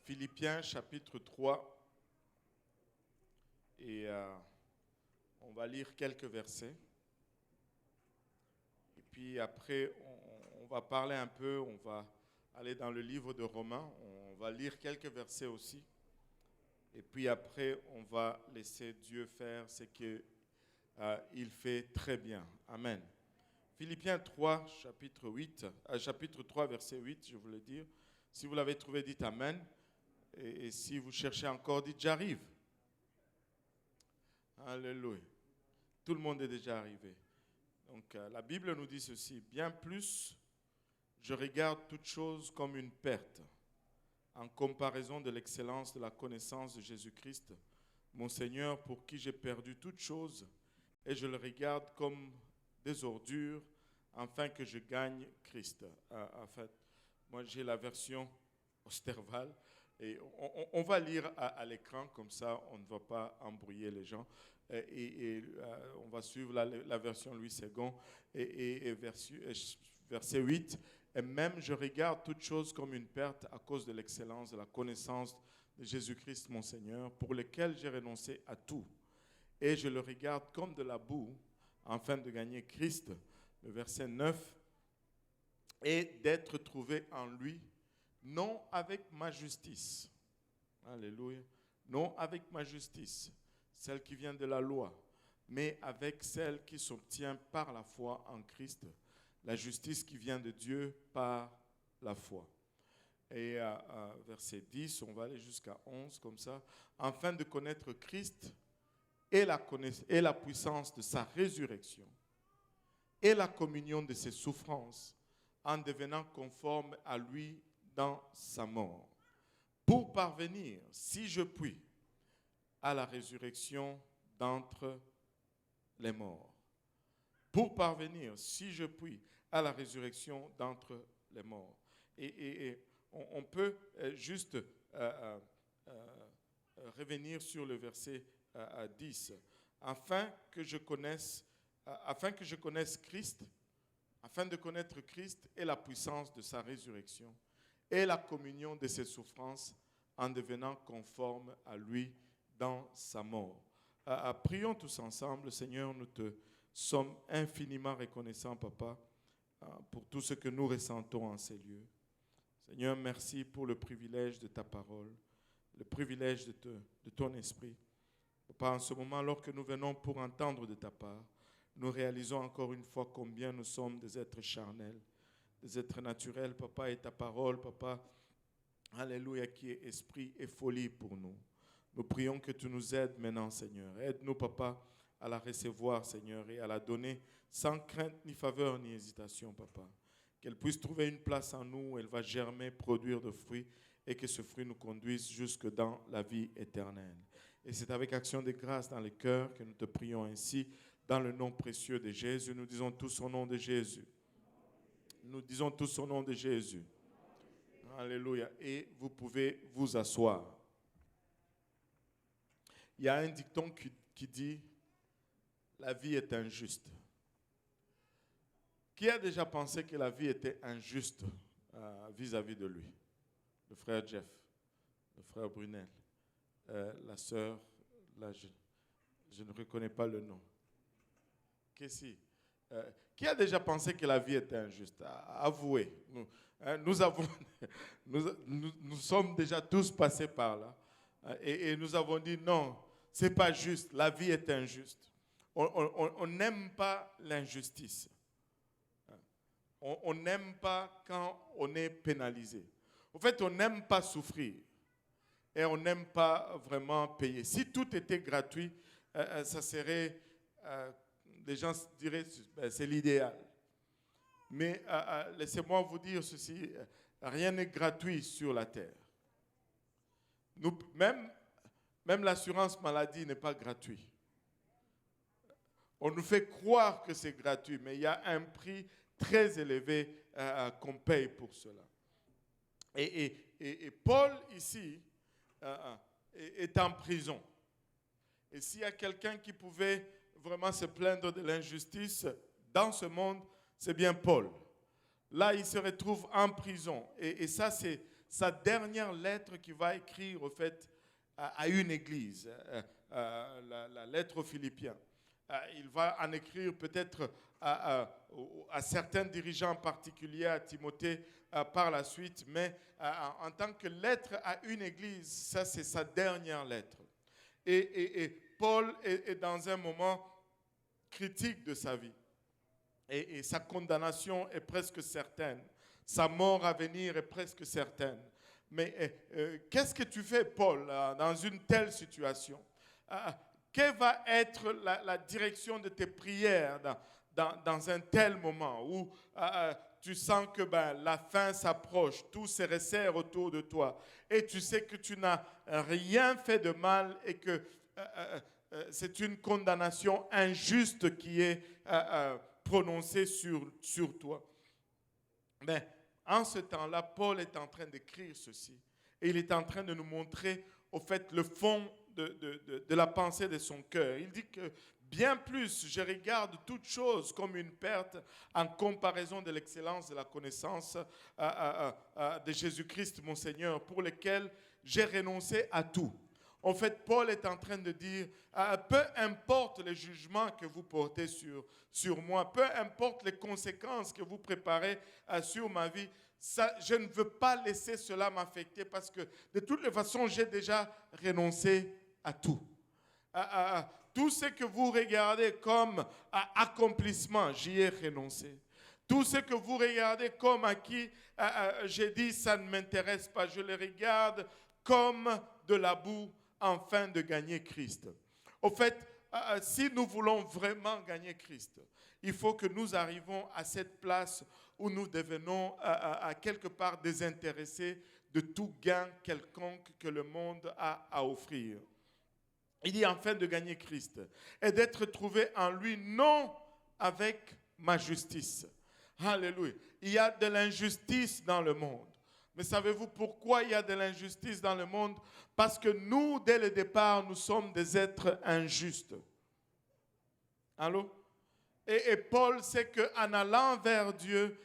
Philippiens chapitre 3 et on va lire quelques versets. Et puis après, on va parler un peu, on va aller dans le livre de Romains, on va lire quelques versets aussi. Et puis après, on va laisser Dieu faire ce qu'il fait très bien. Amen. Philippiens 3, chapitre 3, verset 8, je voulais dire. Si vous l'avez trouvé, dites Amen. Et si vous cherchez encore, dites j'arrive. Alléluia. Tout le monde est déjà arrivé. Donc la Bible nous dit ceci. Bien plus, je regarde toute chose comme une perte en comparaison de l'excellence de la connaissance de Jésus-Christ, mon Seigneur, pour qui j'ai perdu toute chose, et je le regarde comme des ordures, afin que je gagne Christ. En fait, moi j'ai la version Osterval, et on va lire à l'écran, comme ça on ne va pas embrouiller les gens, et on va suivre la version Louis II, et verset 8, et même je regarde toute chose comme une perte à cause de l'excellence de la connaissance de Jésus-Christ mon Seigneur, pour lequel j'ai renoncé à tout, et je le regarde comme de la boue, afin de gagner Christ, le verset 9, et d'être trouvé en lui, non avec ma justice, alléluia, non avec ma justice, celle qui vient de la loi, mais avec celle qui s'obtient par la foi en Christ, la justice qui vient de Dieu par la foi. Et verset 10, on va aller jusqu'à 11 comme ça, afin de connaître Christ et la puissance de sa résurrection et la communion de ses souffrances, en devenant conforme à lui dans sa mort, pour parvenir, si je puis, à la résurrection d'entre les morts. Pour parvenir, si je puis, à la résurrection d'entre les morts. Et on peut juste revenir sur le verset 10. Afin que je connaisse Christ, afin de connaître Christ et la puissance de sa résurrection et la communion de ses souffrances, en devenant conforme à lui dans sa mort. Prions tous ensemble. Seigneur, nous te sommes infiniment reconnaissants, Papa, pour tout ce que nous ressentons en ces lieux. Seigneur, merci pour le privilège de ta parole, le privilège de ton esprit. Papa, en ce moment, alors que nous venons pour entendre de ta part, nous réalisons encore une fois combien nous sommes des êtres charnels, des êtres naturels, Papa, et ta parole, Papa, alléluia, qui est esprit et folie pour nous. Nous prions que tu nous aides maintenant, Seigneur. Aide-nous, Papa, à la recevoir, Seigneur, et à la donner sans crainte, ni faveur, ni hésitation, Papa. Qu'elle puisse trouver une place en nous, elle va germer, produire de fruits, et que ce fruit nous conduise jusque dans la vie éternelle. Et c'est avec action de grâce dans le cœur que nous te prions ainsi, dans le nom précieux de Jésus. Nous disons tous au nom de Jésus. Nous disons tous au nom de Jésus. Alléluia. Et vous pouvez vous asseoir. Il y a un dicton qui dit « La vie est injuste ». Qui a déjà pensé que la vie était injuste vis-à-vis de lui? Le frère Jeff, le frère Brunel, la sœur, là, je ne reconnais pas le nom. Qui a déjà pensé que la vie était injuste? Avouez. Nous sommes déjà tous passés par là. Et nous avons dit non, ce n'est pas juste, la vie est injuste. On n'aime pas l'injustice. On n'aime pas quand on est pénalisé. En fait, on n'aime pas souffrir. Et on n'aime pas vraiment payer. Si tout était gratuit, ça serait... les gens diraient que c'est l'idéal. Mais laissez-moi vous dire ceci, rien n'est gratuit sur la terre. Même l'assurance maladie n'est pas gratuite. On nous fait croire que c'est gratuit, mais il y a un prix très élevé qu'on paye pour cela. Et Paul, ici, est en prison. Et s'il y a quelqu'un qui pouvait vraiment se plaindre de l'injustice dans ce monde, c'est bien Paul. Là, il se retrouve en prison. Et ça, sa dernière lettre qu'il va écrire, au fait, à une église, la lettre aux Philippiens. Il va en écrire peut-être à certains dirigeants particuliers, à Timothée par la suite, mais en tant que lettre à une église, ça c'est sa dernière lettre. Et Paul est dans un moment critique de sa vie. Et sa condamnation est presque certaine. Sa mort à venir est presque certaine. Mais qu'est-ce que tu fais, Paul, dans une telle situation? Quelle va être la direction de tes prières dans un tel moment où tu sens que la fin s'approche, tout se resserre autour de toi et tu sais que tu n'as rien fait de mal et que c'est une condamnation injuste qui est prononcée sur toi. Mais en ce temps-là, Paul est en train d'écrire ceci et il est en train de nous montrer au fait le fond de la pensée de son cœur. Il dit que bien plus, je regarde toute chose comme une perte en comparaison de l'excellence de la connaissance de Jésus-Christ, mon Seigneur, pour lequel j'ai renoncé à tout. En fait, Paul est en train de dire, peu importe les jugements que vous portez sur moi, peu importe les conséquences que vous préparez sur ma vie, ça, je ne veux pas laisser cela m'affecter parce que de toutes les façons, j'ai déjà renoncé à tout. Tout ce que vous regardez comme accomplissement, j'y ai renoncé. Tout ce que vous regardez comme acquis, j'ai dit ça ne m'intéresse pas. Je le regarde comme de la boue afin de gagner Christ. Au fait, si nous voulons vraiment gagner Christ, il faut que nous arrivions à cette place où nous devenons à quelque part désintéressés de tout gain quelconque que le monde a à offrir. Il dit enfin de gagner Christ et d'être trouvé en lui, non avec ma justice. Alléluia. Il y a de l'injustice dans le monde. Mais savez-vous pourquoi il y a de l'injustice dans le monde? Parce que nous, dès le départ, nous sommes des êtres injustes. Allô? Et Paul sait qu'en allant vers Dieu,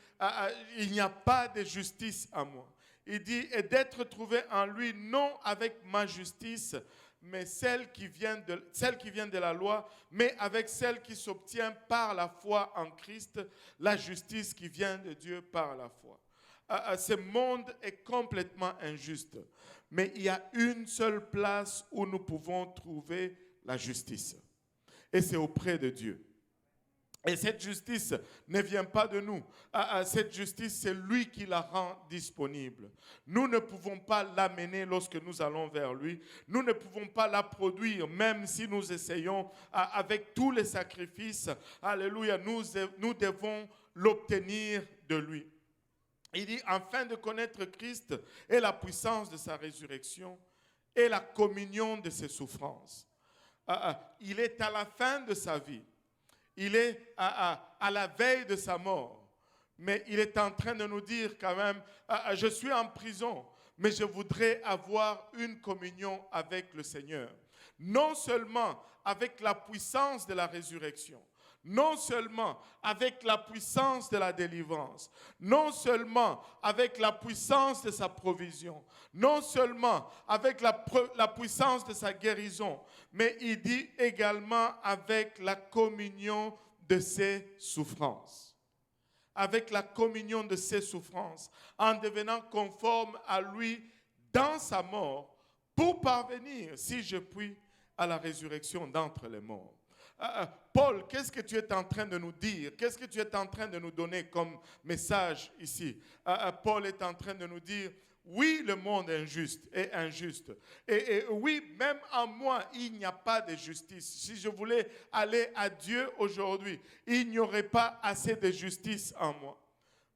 il n'y a pas de justice à moi. Il dit, et d'être trouvé en lui, non avec ma justice, mais celle qui vient de la loi, mais avec celle qui s'obtient par la foi en Christ, la justice qui vient de Dieu par la foi. Ce monde est complètement injuste, mais il y a une seule place où nous pouvons trouver la justice, et c'est auprès de Dieu. Et cette justice ne vient pas de nous. Cette justice, c'est lui qui la rend disponible. Nous ne pouvons pas l'amener lorsque nous allons vers lui. Nous ne pouvons pas la produire, même si nous essayons avec tous les sacrifices. Alléluia, nous devons l'obtenir de lui. Il dit, afin de connaître Christ et la puissance de sa résurrection et la communion de ses souffrances. Il est à la fin de sa vie. Il est à la veille de sa mort, mais il est en train de nous dire quand même, je suis en prison, mais je voudrais avoir une communion avec le Seigneur. Non seulement avec la puissance de la résurrection, non seulement avec la puissance de la délivrance, non seulement avec la puissance de sa provision, non seulement avec la puissance de sa guérison, mais il dit également avec la communion de ses souffrances. Avec la communion de ses souffrances, en devenant conforme à lui dans sa mort, pour parvenir, si je puis, à la résurrection d'entre les morts. Paul, qu'est-ce que tu es en train de nous dire? Qu'est-ce que tu es en train de nous donner comme message ici? Paul est en train de nous dire, oui, le monde est injuste. Et oui, même en moi, il n'y a pas de justice. Si je voulais aller à Dieu aujourd'hui, il n'y aurait pas assez de justice en moi.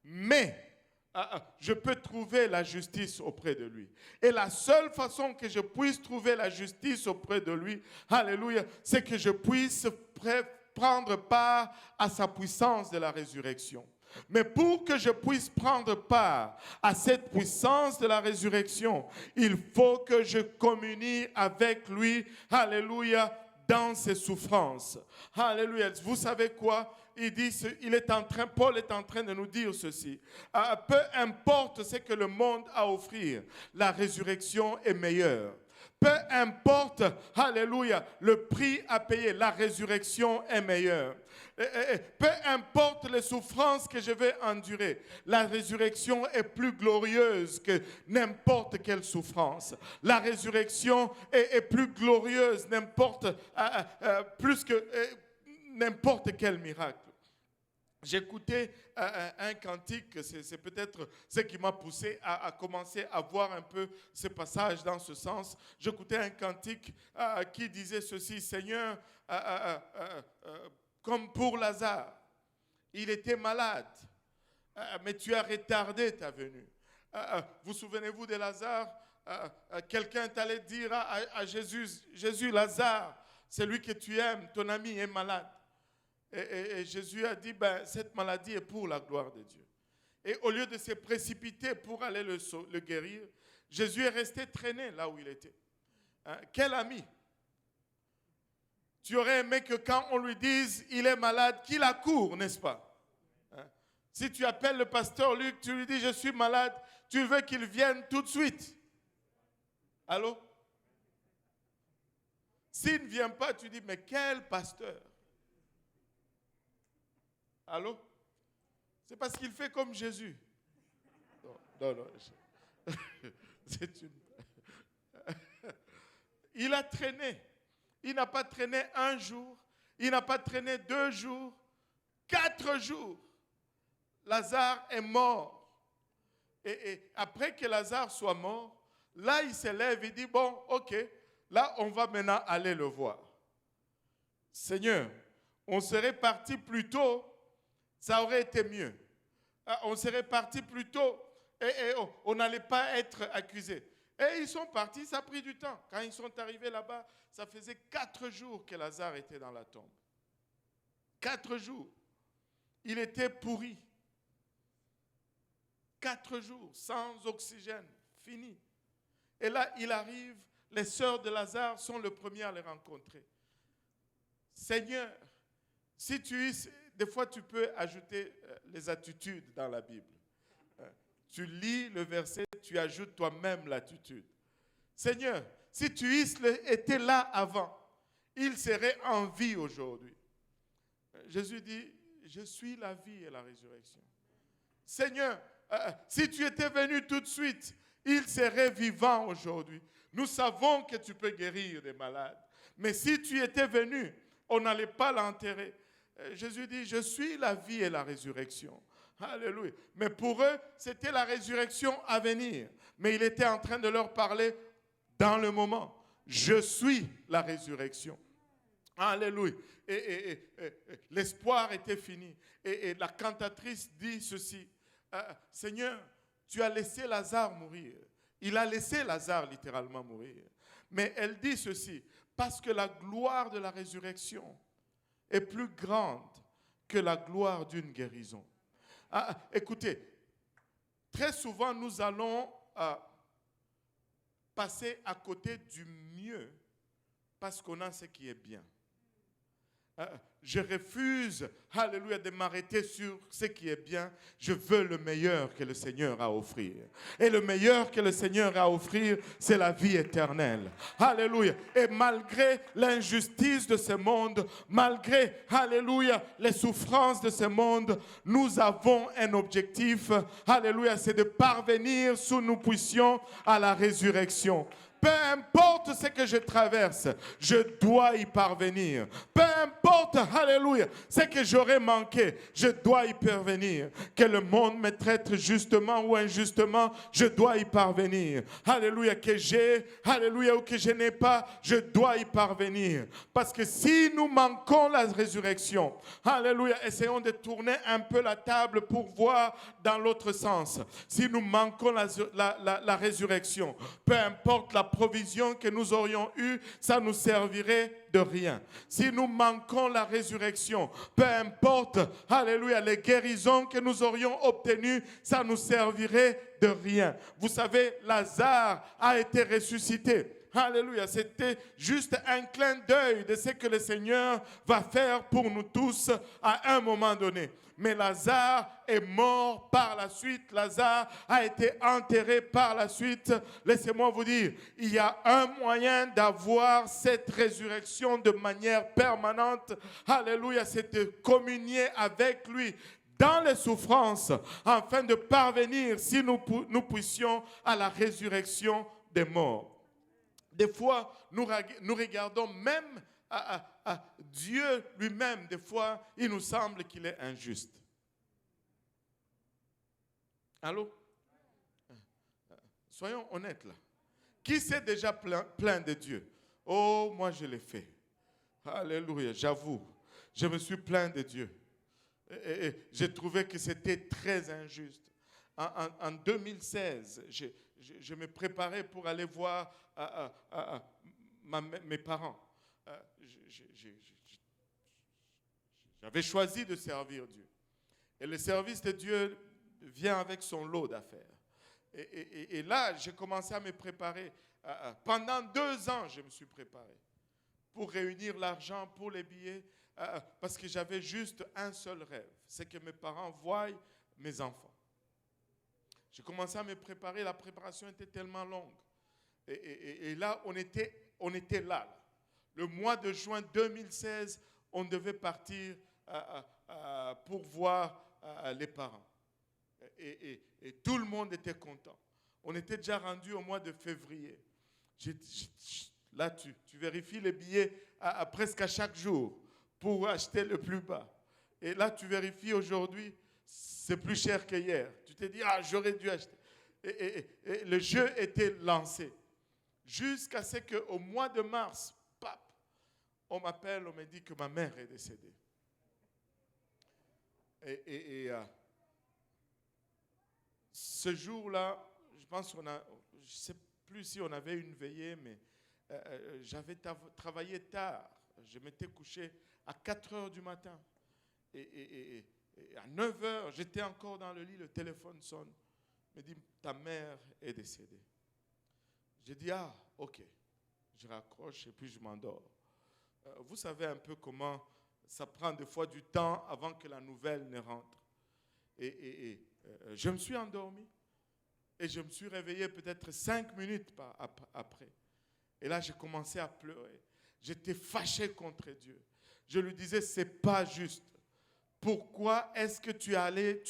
Mais je peux trouver la justice auprès de lui. Et la seule façon que je puisse trouver la justice auprès de lui, alléluia, c'est que je puisse prendre part à sa puissance de la résurrection. Mais pour que je puisse prendre part à cette puissance de la résurrection, il faut que je communie avec lui, alléluia, dans ses souffrances. Alléluia. Vous savez quoi? Paul est en train de nous dire ceci. Peu importe ce que le monde a à offrir, la résurrection est meilleure. Peu importe, alléluia, le prix à payer, la résurrection est meilleure. Peu importe les souffrances que je vais endurer, la résurrection est plus glorieuse que n'importe quelle souffrance. La résurrection est plus glorieuse, plus que n'importe quel miracle. J'écoutais un cantique, c'est peut-être ce qui m'a poussé à commencer à voir un peu ce passage dans ce sens. J'écoutais un cantique qui disait ceci: Seigneur, comme pour Lazare, il était malade, mais tu as retardé ta venue. Vous souvenez-vous de Lazare? Quelqu'un est allé dire à Jésus: Jésus, Lazare, celui que tu aimes, ton ami est malade. Et Jésus a dit, cette maladie est pour la gloire de Dieu. Et au lieu de se précipiter pour aller le guérir, Jésus est resté traîné là où il était. Quel ami! Tu aurais aimé que quand on lui dise il est malade, qu'il accourt, n'est-ce pas? Si tu appelles le pasteur Luc, tu lui dis je suis malade, tu veux qu'il vienne tout de suite. Allô? S'il ne vient pas, tu dis mais quel pasteur? Allô? C'est parce qu'il fait comme Jésus. Non. C'est une... Il a traîné. Il n'a pas traîné un jour. Il n'a pas traîné 2 jours. 4 jours. Lazare est mort. Et après que Lazare soit mort, là il se lève et dit, bon, ok, là on va maintenant aller le voir. Seigneur, on serait parti plus tôt. Ça aurait été mieux. On serait parti plus tôt et on n'allait pas être accusé. Et ils sont partis, ça a pris du temps. Quand ils sont arrivés là-bas, ça faisait 4 jours que Lazare était dans la tombe. 4 jours. Il était pourri. 4 jours, sans oxygène, fini. Et là, il arrive, les sœurs de Lazare sont les premières à les rencontrer. Seigneur, si tu es... Des fois, tu peux ajouter les attitudes dans la Bible. Tu lis le verset, tu ajoutes toi-même l'attitude. Seigneur, si tu étais là avant, il serait en vie aujourd'hui. Jésus dit, je suis la vie et la résurrection. Seigneur, si tu étais venu tout de suite, il serait vivant aujourd'hui. Nous savons que tu peux guérir des malades. Mais si tu étais venu, on n'allait pas l'enterrer. Jésus dit, je suis la vie et la résurrection. Alléluia. Mais pour eux, c'était la résurrection à venir. Mais il était en train de leur parler dans le moment. Je suis la résurrection. Alléluia. Et l'espoir était fini. Et la cantatrice dit ceci. Seigneur, tu as laissé Lazare mourir. Il a laissé Lazare littéralement mourir. Mais elle dit ceci. Parce que la gloire de la résurrection est plus grande que la gloire d'une guérison. Écoutez, très souvent nous allons passer à côté du mieux parce qu'on a ce qui est bien. Je refuse, alléluia, de m'arrêter sur ce qui est bien. Je veux le meilleur que le Seigneur a à offrir. Et le meilleur que le Seigneur a à offrir, c'est la vie éternelle. Alléluia. Et malgré l'injustice de ce monde, malgré, alléluia, les souffrances de ce monde, nous avons un objectif, alléluia, c'est de parvenir sous nous puissions à la résurrection. Peu importe ce que je traverse, je dois y parvenir. Peu importe, alléluia, ce que j'aurais manqué, je dois y parvenir. Que le monde me traite justement ou injustement, je dois y parvenir. Alléluia, que j'ai, alléluia, ou que je n'ai pas, je dois y parvenir. Parce que si nous manquons la résurrection, alléluia, essayons de tourner un peu la table pour voir dans l'autre sens. Si nous manquons la résurrection, peu importe la provision que nous aurions eue, ça nous servirait de rien. Si nous manquons la résurrection, peu importe, alléluia, les guérisons que nous aurions obtenues, ça nous servirait de rien. Vous savez, Lazare a été ressuscité. Alléluia, c'était juste un clin d'œil de ce que le Seigneur va faire pour nous tous à un moment donné. Mais Lazare est mort par la suite. Lazare a été enterré par la suite. Laissez-moi vous dire, il y a un moyen d'avoir cette résurrection de manière permanente. Alléluia, c'est de communier avec lui dans les souffrances, afin de parvenir, si nous puissions, à la résurrection des morts. Des fois, nous regardons même à Dieu lui-même. Des fois, il nous semble qu'il est injuste. Allô? Soyons honnêtes là. Qui s'est déjà plaint de Dieu? Oh, moi je l'ai fait. Alléluia, j'avoue. Je me suis plaint de Dieu. Et j'ai trouvé que c'était très injuste. En 2016, je me préparais pour aller voir mes parents. J'avais choisi de servir Dieu. Et le service de Dieu vient avec son lot d'affaires. Et là, j'ai commencé à me préparer. Pendant 2 ans, je me suis préparé pour réunir l'argent pour les billets, parce que j'avais juste un seul rêve, c'est que mes parents voient mes enfants. J'ai commencé à me préparer, la préparation était tellement longue. Et là, on était là. Le mois de juin 2016, on devait partir pour voir les parents. Et tout le monde était content. On était déjà rendu au mois de février. Là, tu vérifies les billets presque à chaque jour pour acheter le plus bas. Et là, tu vérifies aujourd'hui, c'est plus cher qu'hier. Tu te dis, j'aurais dû acheter. Et le jeu était lancé. Jusqu'à ce qu'au mois de mars, on m'appelle, on me dit que ma mère est décédée. Ce jour-là, je pense je ne sais plus si on avait une veillée, mais j'avais travaillé tard. Je m'étais couché à 4 heures du matin. Et à 9 heures, j'étais encore dans le lit, le téléphone sonne. Il me dit, ta mère est décédée. J'ai dit, ok. Je raccroche et puis je m'endors. Vous savez un peu comment ça prend des fois du temps avant que la nouvelle ne rentre. Je me suis endormi et je me suis réveillé peut-être 5 minutes après. Et là, j'ai commencé à pleurer. J'étais fâché contre Dieu. Je lui disais, c'est pas juste. Pourquoi est-ce que tu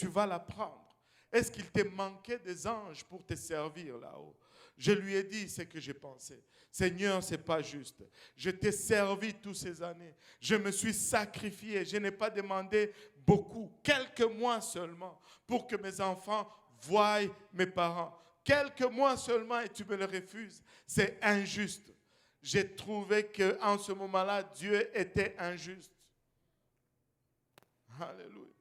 vas la prendre? Est-ce qu'il te manquait des anges pour te servir là-haut? Je lui ai dit ce que j'ai pensé. Seigneur, ce n'est pas juste. Je t'ai servi toutes ces années. Je me suis sacrifié. Je n'ai pas demandé beaucoup, quelques mois seulement, pour que mes enfants voient mes parents. Quelques mois seulement et tu me le refuses. C'est injuste. J'ai trouvé qu'en ce moment-là, Dieu était injuste. Alléluia.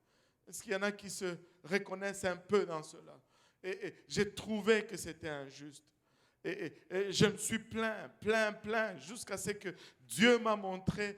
Est-ce qu'il y en a qui se reconnaissent un peu dans cela? Et j'ai trouvé que c'était injuste. Et je me suis plaint, jusqu'à ce que Dieu m'a montré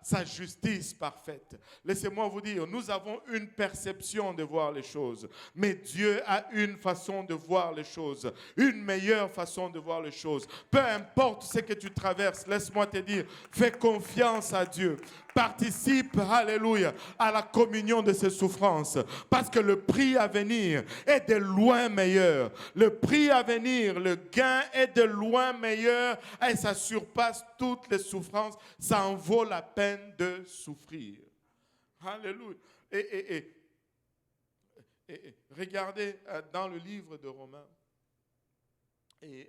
sa justice parfaite. Laissez-moi vous dire, nous avons une perception de voir les choses, mais Dieu a une façon de voir les choses, une meilleure façon de voir les choses. Peu importe ce que tu traverses, laisse-moi te dire, fais confiance à Dieu. Participe, alléluia, à la communion de ses souffrances, parce que le prix à venir est de loin meilleur. Le prix à venir, le gain est de loin meilleur et ça surpasse toutes les souffrances. Ça en vaut la peine de souffrir. Alléluia. Et regardez dans le livre de Romains, il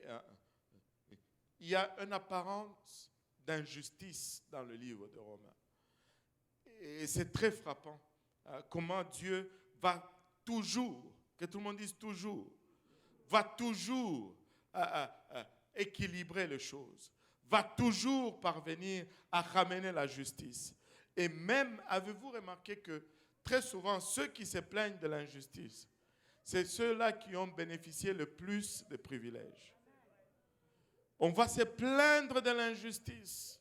y a une apparence d'injustice dans le livre de Romains. Et c'est très frappant comment Dieu va toujours, que tout le monde dise toujours, va toujours équilibrer les choses, va toujours parvenir à ramener la justice. Et même, avez-vous remarqué que très souvent, ceux qui se plaignent de l'injustice, c'est ceux-là qui ont bénéficié le plus de privilèges. On va se plaindre de l'injustice,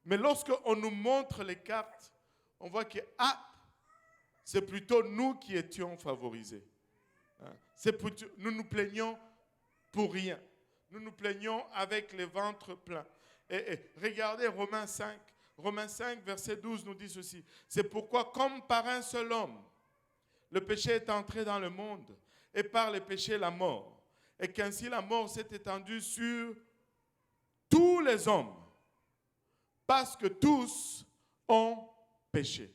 mais lorsqu'on nous montre les cartes, on voit que c'est plutôt nous qui étions favorisés. Nous nous plaignons pour rien. nous nous plaignons avec les ventres pleins. Et regardez Romains 5. Romains 5, verset 12 nous dit ceci. C'est pourquoi, comme par un seul homme, le péché est entré dans le monde, et par le péché la mort, et qu'ainsi la mort s'est étendue sur tous les hommes, parce que tous ont péché.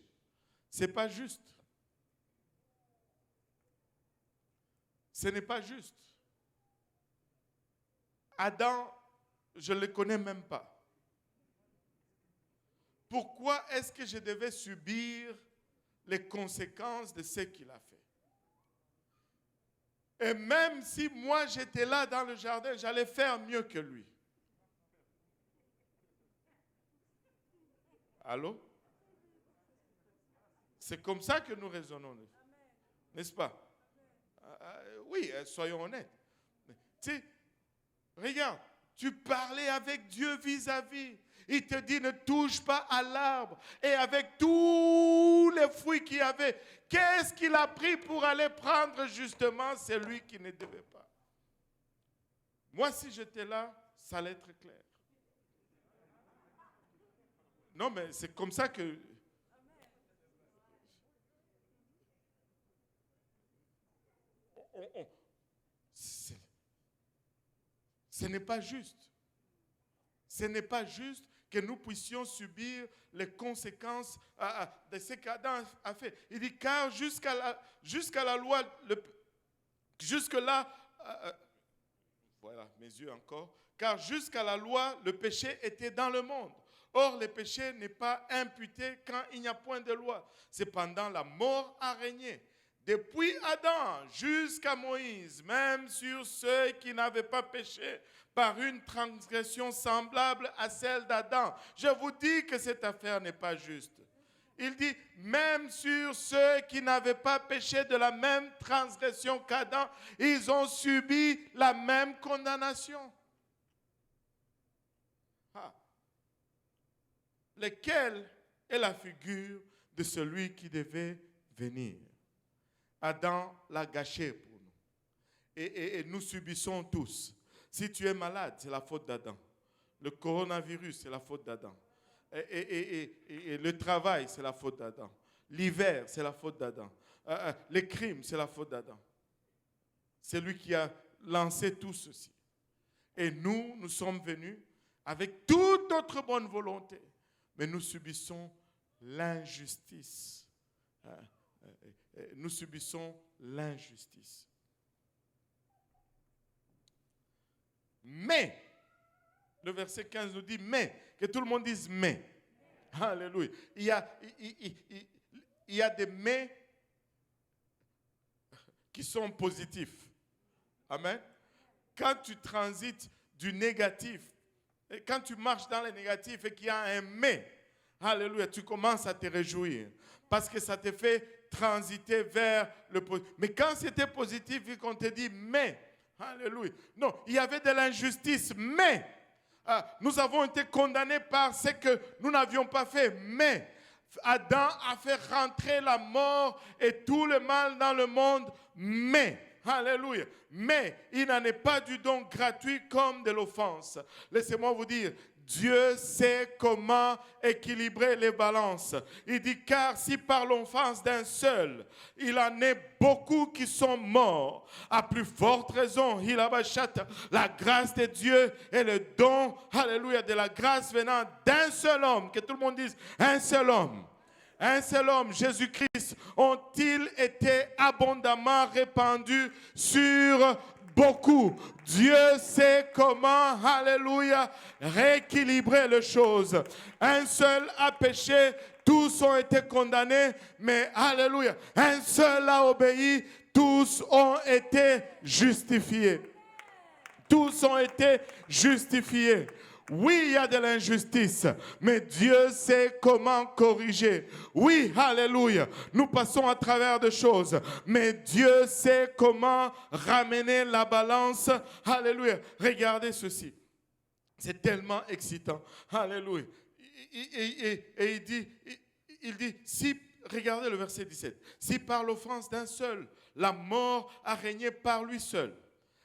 Ce n'est pas juste. Ce n'est pas juste. Adam, je ne le connais même pas. Pourquoi est-ce que je devais subir les conséquences de ce qu'il a fait? Et même si moi j'étais là dans le jardin, j'allais faire mieux que lui. Allô? C'est comme ça que nous raisonnons, n'est-ce pas? Oui, soyons honnêtes. Tu sais, regarde, tu parlais avec Dieu vis-à-vis. Il te dit ne touche pas à l'arbre. Et avec tous les fruits qu'il y avait, qu'est-ce qu'il a pris pour aller prendre justement celui qui ne devait pas? Moi, si j'étais là, ça allait être clair. Non, mais c'est comme ça que... Ce n'est pas juste. Ce n'est pas juste que nous puissions subir les conséquences de ce qu'Adam a fait. Il dit, car jusqu'à la loi, jusque-là, voilà, mes yeux encore, car jusqu'à la loi, le péché était dans le monde. Or, le péché n'est pas imputé quand il n'y a point de loi. Cependant, la mort a régné. Depuis Adam jusqu'à Moïse, même sur ceux qui n'avaient pas péché par une transgression semblable à celle d'Adam. Je vous dis que cette affaire n'est pas juste. Il dit, même sur ceux qui n'avaient pas péché de la même transgression qu'Adam, ils ont subi la même condamnation. Lequel est la figure de celui qui devait venir? Adam l'a gâché pour nous. Et nous subissons tous. Si tu es malade, c'est la faute d'Adam. Le coronavirus, c'est la faute d'Adam. Et le travail, c'est la faute d'Adam. L'hiver, c'est la faute d'Adam. Les crimes, c'est la faute d'Adam. C'est lui qui a lancé tout ceci. Et nous sommes venus avec toute notre bonne volonté. Mais nous subissons l'injustice. Nous subissons l'injustice. Mais, le verset 15 nous dit mais, que tout le monde dise mais. Alléluia. Il y a des mais qui sont positifs. Amen. Quand tu transites du négatif, et quand tu marches dans le négatif et qu'il y a un mais, alléluia, tu commences à te réjouir. Parce que ça te fait transiter vers le positif. Mais quand c'était positif et qu'on te dit mais, alléluia. Non, il y avait de l'injustice, mais nous avons été condamnés par ce que nous n'avions pas fait. Mais Adam a fait rentrer la mort et tout le mal dans le monde. Mais, alléluia. Mais il n'en est pas du don gratuit comme de l'offense. Laissez-moi vous dire, Dieu sait comment équilibrer les balances. Il dit, car si par l'offense d'un seul, il en est beaucoup qui sont morts, à plus forte raison, la grâce de Dieu et le don, alléluia, de la grâce venant d'un seul homme, que tout le monde dise, un seul homme, Jésus-Christ, ont-ils été abondamment répandus sur beaucoup. Dieu sait comment, alléluia, rééquilibrer les choses. Un seul a péché, tous ont été condamnés, mais alléluia, un seul a obéi, tous ont été justifiés. Tous ont été justifiés. Oui, il y a de l'injustice, mais Dieu sait comment corriger. Oui, alléluia, nous passons à travers des choses, mais Dieu sait comment ramener la balance. Alléluia, regardez ceci. C'est tellement excitant. Alléluia. Et il dit, si, regardez le verset 17, si par l'offense d'un seul, la mort a régné par lui seul,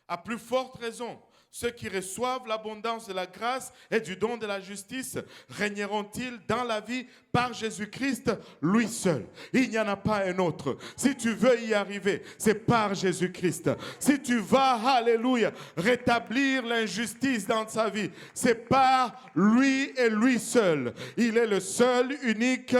à plus forte raison, ceux qui reçoivent l'abondance de la grâce et du don de la justice régneront-ils dans la vie par Jésus-Christ, lui seul. Il n'y en a pas un autre. Si tu veux y arriver, c'est par Jésus-Christ. Si tu vas, alléluia, rétablir l'injustice dans sa vie, c'est par lui et lui seul. Il est le seul, unique,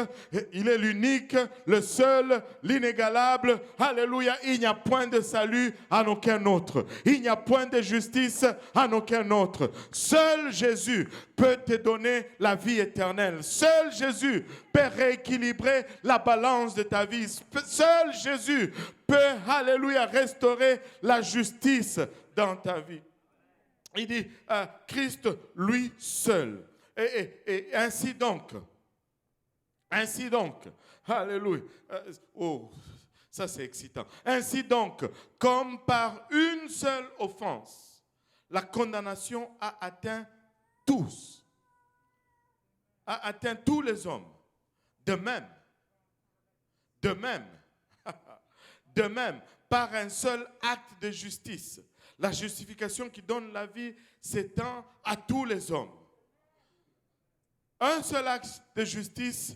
il est l'unique, le seul, l'inégalable. Alléluia, il n'y a point de salut en aucun autre. Il n'y a point de justice en aucun autre. Seul Jésus peut te donner la vie éternelle. Seul Jésus peut rééquilibrer la balance de ta vie. Seul Jésus peut, alléluia, restaurer la justice dans ta vie. Il dit, Christ, lui seul. Et ainsi donc, alléluia. Ça c'est excitant. Ainsi donc, comme par une seule offense, la condamnation a atteint tous, les hommes. De même, par un seul acte de justice, la justification qui donne la vie s'étend à tous les hommes. Un seul acte de justice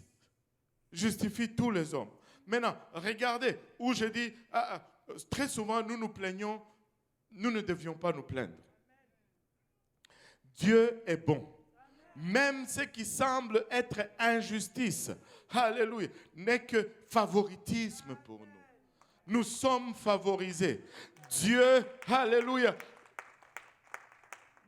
justifie tous les hommes. Maintenant, regardez où je dis, très souvent nous nous plaignons, nous ne devions pas nous plaindre. Dieu est bon. Même ce qui semble être injustice, alléluia, n'est que favoritisme pour nous. Nous sommes favorisés. Dieu, alléluia,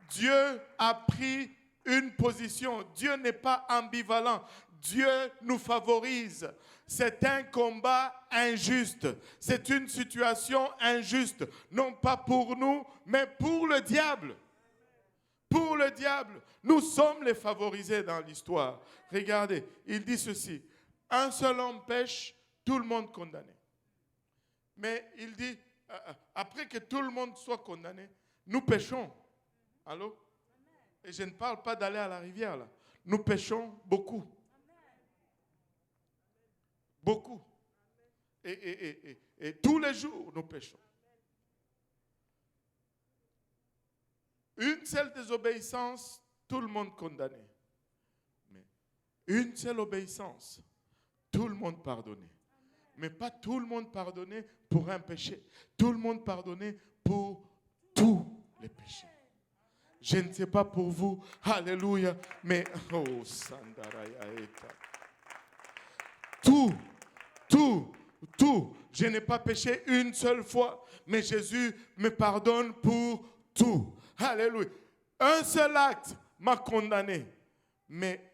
Dieu a pris une position. Dieu n'est pas ambivalent. Dieu nous favorise. C'est un combat injuste. C'est une situation injuste. Non pas pour nous, mais pour le diable. Pour le diable. Nous sommes les favorisés dans l'histoire. Regardez, il dit ceci. Un seul homme pêche, tout le monde condamné. Mais il dit, après que tout le monde soit condamné, nous péchons. Allô? Et je ne parle pas d'aller à la rivière là. Nous péchons beaucoup. Beaucoup. Et tous les jours, nous péchons. Une seule désobéissance, tout le monde condamné. Mais une seule obéissance, tout le monde pardonné. Mais pas tout le monde pardonné pour un péché. Tout le monde pardonné pour tous les péchés. Je ne sais pas pour vous, alléluia, mais oh, Sandaraya Eta. Tout. Je n'ai pas péché une seule fois, mais Jésus me pardonne pour tout. Alléluia. Un seul acte m'a condamné, mais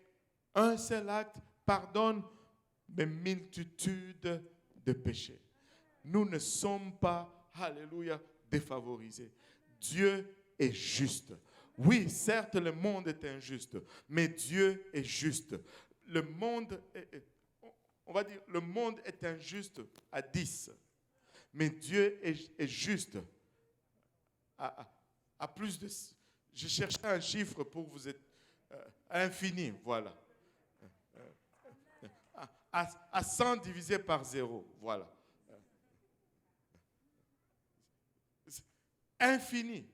un seul acte pardonne mes multitudes de péchés. Nous ne sommes pas, alléluia, défavorisés. Dieu est juste. Oui, certes, le monde est injuste, mais Dieu est juste. Le monde on va dire, le monde est injuste à 10, mais Dieu est juste à plus de... Je cherchais un chiffre pour vous être infini, voilà. À 100 divisé par 0, voilà. Infini.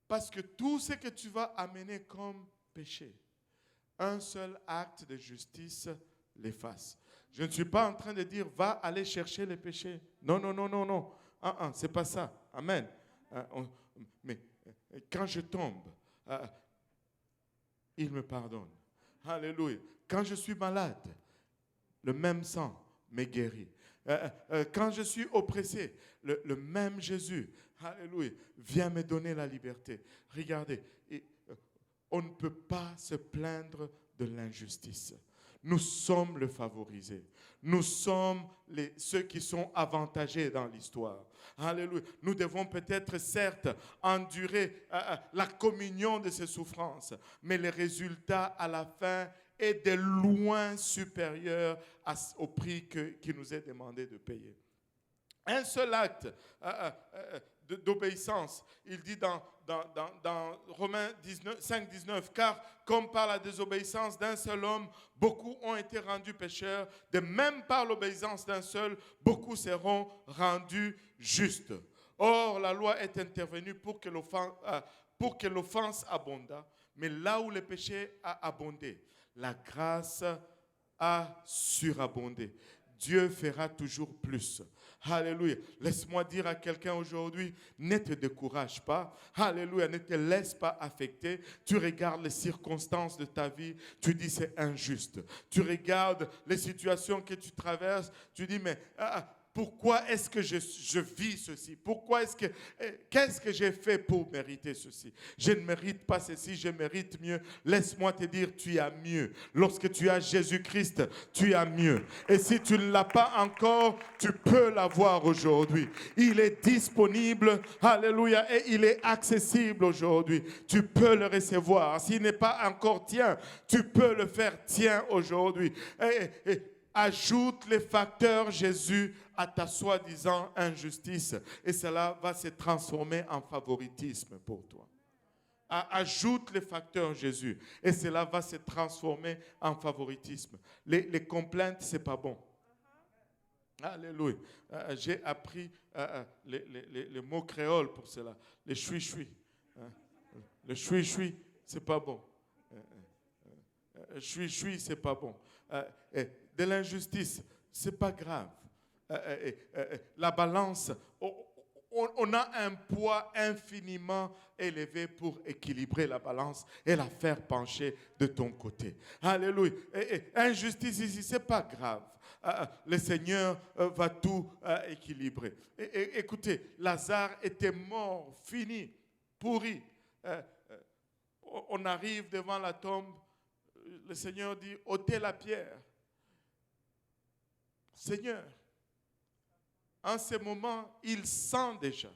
Parce que tout ce que tu vas amener comme péché, un seul acte de justice l'efface. Je ne suis pas en train de dire va aller chercher les péchés. Non. C'est pas ça. Amen. Mais quand je tombe, il me pardonne. Alléluia. Quand je suis malade, le même sang me guérit. Quand je suis oppressé, le même Jésus, alléluia, vient me donner la liberté. Regardez, on ne peut pas se plaindre de l'injustice. Nous sommes les favorisés. Nous sommes ceux qui sont avantagés dans l'histoire. Alléluia. Nous devons peut-être, certes, endurer la communion de ces souffrances, mais le résultat à la fin est de loin supérieur au prix qui nous est demandé de payer. Un seul acte d'obéissance, il dit dans Romains 5, 19, car comme par la désobéissance d'un seul homme, beaucoup ont été rendus pécheurs, de même par l'obéissance d'un seul, beaucoup seront rendus justes. Or, la loi est intervenue pour que l'offense abondât, mais là où le péché a abondé, la grâce a surabondé. Dieu fera toujours plus. Alléluia. Laisse-moi dire à quelqu'un aujourd'hui, ne te décourage pas. Alléluia. Ne te laisse pas affecter. Tu regardes les circonstances de ta vie, tu dis c'est injuste. Tu regardes les situations que tu traverses, tu dis mais pourquoi est-ce que je vis ceci? Qu'est-ce que j'ai fait pour mériter ceci? Je ne mérite pas ceci, je mérite mieux. Laisse-moi te dire, tu as mieux. Lorsque tu as Jésus-Christ, tu as mieux. Et si tu ne l'as pas encore, tu peux l'avoir aujourd'hui. Il est disponible, alléluia, et il est accessible aujourd'hui. Tu peux le recevoir. S'il n'est pas encore tien, tu peux le faire tien aujourd'hui. Ajoute les facteurs Jésus à ta soi-disant injustice et cela va se transformer en favoritisme pour toi. Ajoute les facteurs Jésus et cela va se transformer en favoritisme. Les complaintes, ce n'est pas bon. Alléluia. J'ai appris les mots créoles pour cela. Les choui-choui. Le choui-choui, ce n'est pas bon. Choui-choui, ce n'est pas bon. De l'injustice, ce n'est pas grave. La balance, on a un poids infiniment élevé pour équilibrer la balance et la faire pencher de ton côté. Alléluia. Injustice ici, ce n'est pas grave. Le Seigneur va tout équilibrer. Écoutez, Lazare était mort, fini, pourri. On arrive devant la tombe, le Seigneur dit, ôtez la pierre. Seigneur, en ce moment, il sent déjà.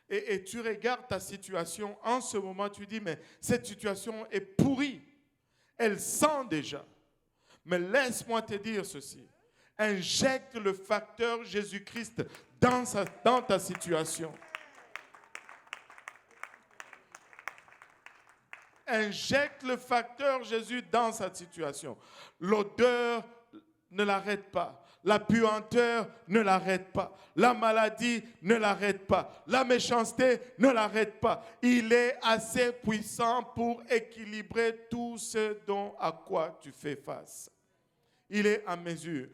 Et tu regardes ta situation, en ce moment, tu dis, mais cette situation est pourrie. Elle sent déjà. Mais laisse-moi te dire ceci. Injecte le facteur Jésus-Christ dans ta situation. Injecte le facteur Jésus dans sa situation. L'odeur ne l'arrête pas. La puanteur ne l'arrête pas. La maladie ne l'arrête pas. La méchanceté ne l'arrête pas. Il est assez puissant pour équilibrer tout ce à quoi tu fais face. Il est à mesure.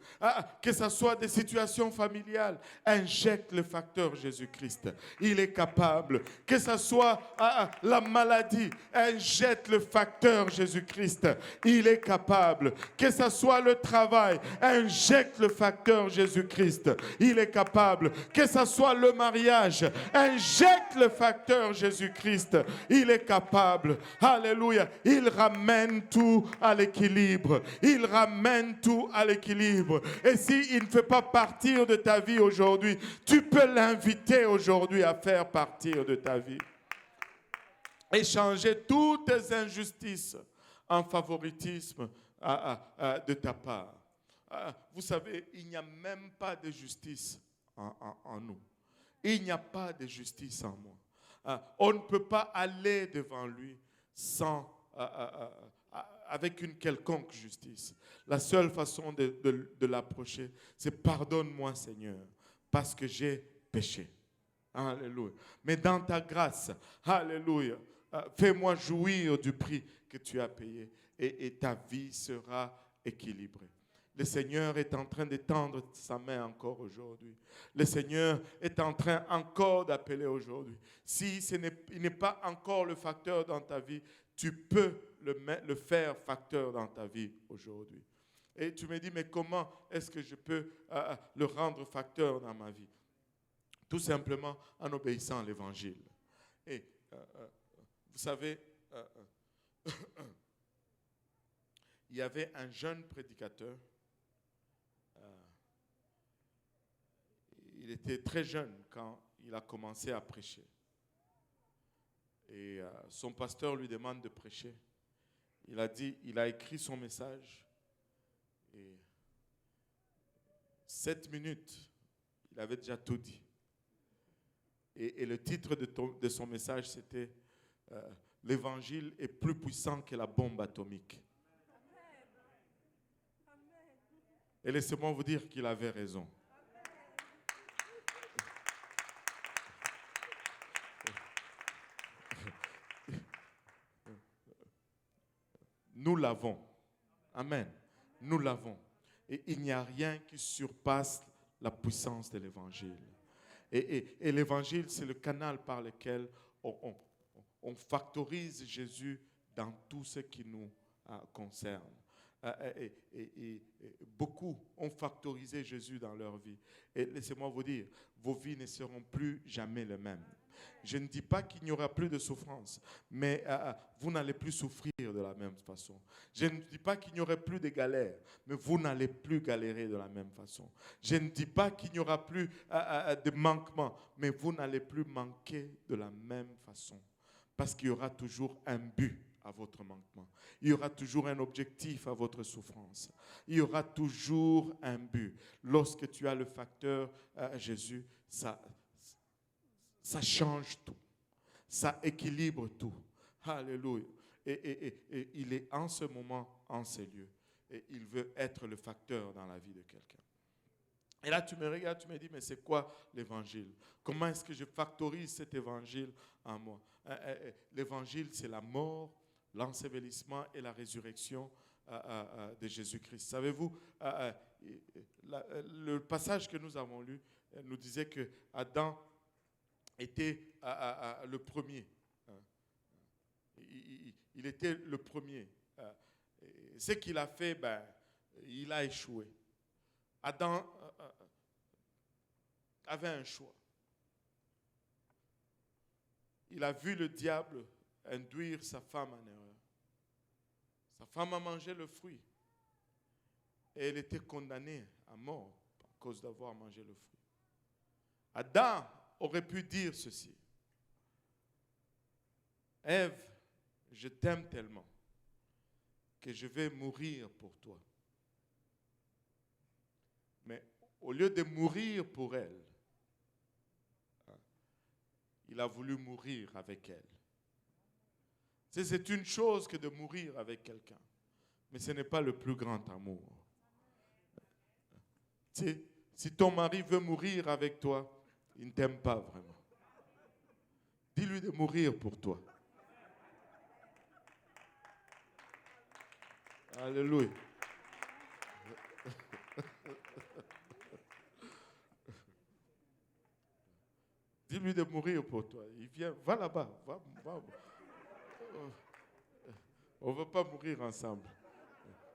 Que ce soit des situations familiales, injecte le facteur Jésus-Christ. Il est capable. Que ce soit la maladie, injecte le facteur Jésus-Christ. Il est capable. Que ce soit le travail, injecte le facteur Jésus-Christ. Il est capable. Que ce soit le mariage, injecte le facteur Jésus-Christ. Il est capable. Alléluia. Il ramène tout à l'équilibre. Il ramène tout à l'équilibre. Et s'il ne fait pas partir de ta vie aujourd'hui, tu peux l'inviter aujourd'hui à faire partir de ta vie. Et changer toutes tes injustices en favoritisme de ta part. Vous savez, il n'y a même pas de justice en nous. Il n'y a pas de justice en moi. On ne peut pas aller devant lui sans avec une quelconque justice. La seule façon de l'approcher, c'est pardonne-moi Seigneur, parce que j'ai péché. Alléluia. Mais dans ta grâce, alléluia, fais-moi jouir du prix que tu as payé et ta vie sera équilibrée. Le Seigneur est en train d'étendre sa main encore aujourd'hui. Le Seigneur est en train encore d'appeler aujourd'hui. Si il n'est pas encore le facteur dans ta vie, tu peux le faire facteur dans ta vie aujourd'hui. Et tu me dis, mais comment est-ce que je peux le rendre facteur dans ma vie? Tout simplement en obéissant à l'Évangile. Et vous savez, il y avait un jeune prédicateur. Il était très jeune quand il a commencé à prêcher. Et son pasteur lui demande de prêcher. Il a écrit son message. Et 7 minutes, il avait déjà tout dit. Et le titre de son message, c'était « L'évangile est plus puissant que la bombe atomique ». Et laissez-moi vous dire qu'il avait raison. Nous l'avons. Amen. Nous l'avons. Et il n'y a rien qui surpasse la puissance de l'évangile. Et l'évangile, c'est le canal par lequel on factorise Jésus dans tout ce qui nous concerne. Et beaucoup ont factorisé Jésus dans leur vie. Et laissez-moi vous dire, vos vies ne seront plus jamais les mêmes. Je ne dis pas qu'il n'y aura plus de souffrance, mais vous n'allez plus souffrir de la même façon. Je ne dis pas qu'il n'y aurait plus de galères, mais vous n'allez plus galérer de la même façon. Je ne dis pas qu'il n'y aura plus de manquement, mais vous n'allez plus manquer de la même façon. Parce qu'il y aura toujours un but à votre manquement. Il y aura toujours un objectif à votre souffrance. Il y aura toujours un but. Lorsque tu as le facteur Jésus, ça change tout. Ça équilibre tout. Alléluia. Et il est en ce moment, en ces lieux. Et il veut être le facteur dans la vie de quelqu'un. Et là, tu me regardes, tu me dis, mais c'est quoi l'évangile? Comment est-ce que je factorise cet évangile en moi? L'évangile, c'est la mort, l'ensevelissement et la résurrection de Jésus-Christ. Savez-vous, le passage que nous avons lu nous disait que Adam était le premier. Il était le premier. Ce qu'il a fait, il a échoué. Adam avait un choix. Il a vu le diable induire sa femme en erreur. Sa femme a mangé le fruit. Et elle était condamnée à mort à cause d'avoir mangé le fruit. Adam aurait pu dire ceci. Ève, je t'aime tellement que je vais mourir pour toi. Mais au lieu de mourir pour elle, il a voulu mourir avec elle. C'est une chose que de mourir avec quelqu'un, mais ce n'est pas le plus grand amour. Si ton mari veut mourir avec toi, il ne t'aime pas vraiment. Dis-lui de mourir pour toi. Alléluia. Dis-lui de mourir pour toi. Il vient, va là-bas. Va. On ne veut pas mourir ensemble.